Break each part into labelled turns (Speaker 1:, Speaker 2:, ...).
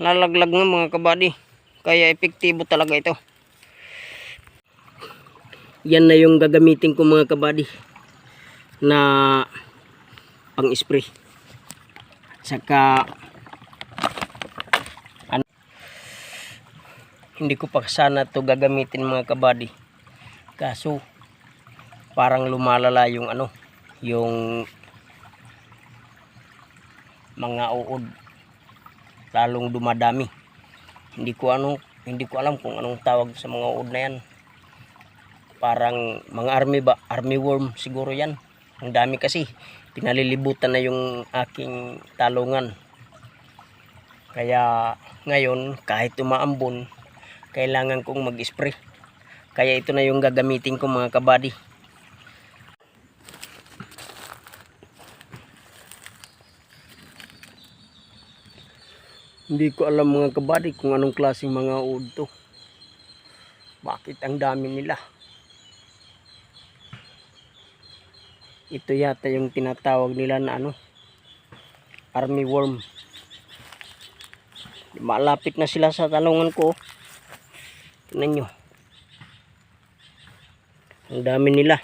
Speaker 1: lalaglag nga mga kabady. Kaya epektibo talaga ito. Yan na yung gagamitin ko mga kabady na pang spray. Saka hindi ko pa sana to gagamitin mga kabady. Kaso parang lumalala yung yung mga uod, lalong dumadami. Hindi ko alam kung anong tawag sa mga uod na yan. Parang mga army worm siguro yan. Ang dami kasi, pinalilibutan na yung aking talungan. Kaya ngayon kahit umaambon, kailangan kong mag-spray. Kaya ito na yung gagamitin ko mga kabady. Hindi ko alam mga kabady kung anong klaseng mga uod to. Bakit ang dami nila? Ito yata yung tinatawag nila na army worm. Malapit na sila sa talungan ko. Tingnan nyo. Ang dami nila.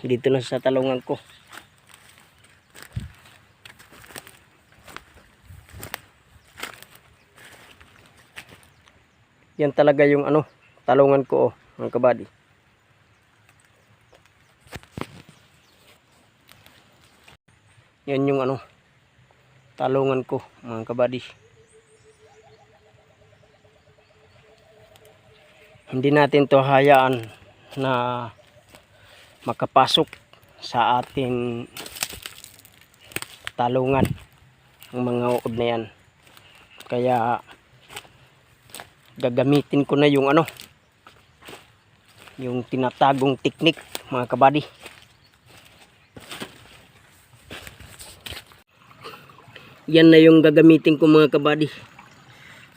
Speaker 1: Dito na sa talungan ko. Yan talaga yung talungan ko mga kabady. Yan yung talungan ko mga kabady. Hindi natin to hayaan na makapasok sa ating talungan ang mga uod na yan. Kaya gagamitin ko na yung yung tinatagong teknik mga kabady. Yan na yung gagamitin ko mga kabady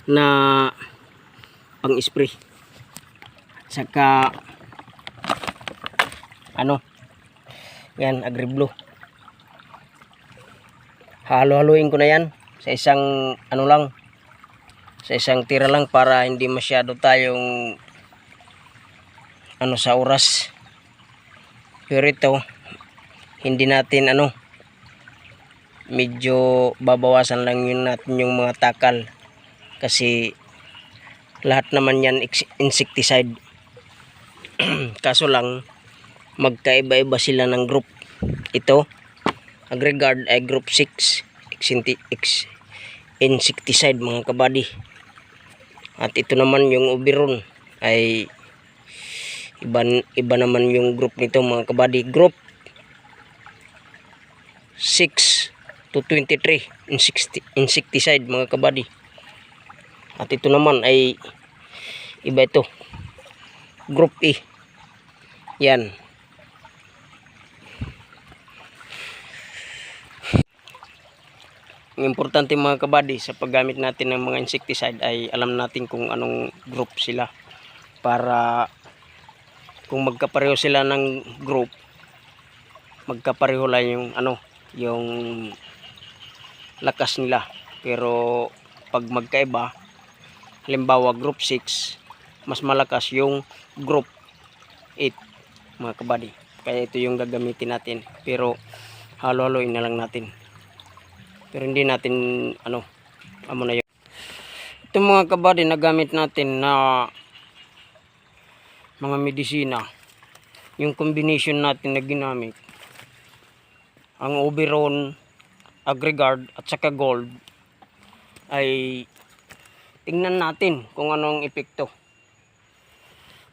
Speaker 1: na pang spray. Saka yan, agriblo. Halo-haluin ko na yan sa isang sa isang tira lang para hindi masyado tayong sa oras. Pero ito hindi natin medyo babawasan lang yun natin yung mga takal kasi lahat naman yan insecticide. Kaso lang magkaiba-iba sila ng group. Ito AgriGuard ay group 6 insecticide mga kabady. At ito naman yung Oberon ay iba naman yung group nito mga kabady. Group 6 to 23 insecticide mga kabady. At ito naman ay iba, ito group E. Yan. Ang importante mga kabady sa paggamit natin ng mga insecticide ay alam natin kung anong group sila, para kung magkapareho sila ng group, magkapareho lang yung yung lakas nila. Pero pag magkaiba, halimbawa group 6, mas malakas yung group 8 mga kabady. Kaya ito yung gagamitin natin, pero halo-haloin na lang natin. Pero hindi natin amo na yun. Ito mga kabady na gamit natin na mga medisina, yung combination natin na ginamit, ang Oberon, AgriGuard at saka Gold, ay tingnan natin kung anong epekto.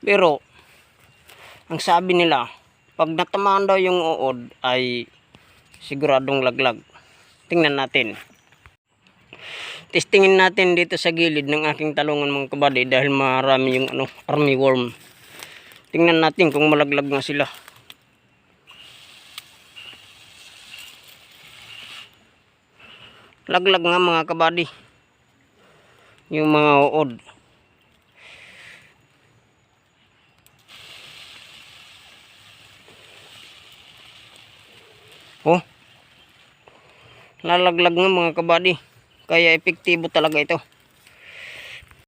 Speaker 1: Pero ang sabi nila, pag natamaan daw yung uod ay siguradong laglag. Tingnan natin. Testingin natin dito sa gilid ng aking talungan mga kabady dahil marami yung army worm. Tingnan natin kung malaglag nga sila. Laglag nga mga kabady yung mga uod. Oh, lalaglag nga mga kabady. Kaya epektibo talaga ito.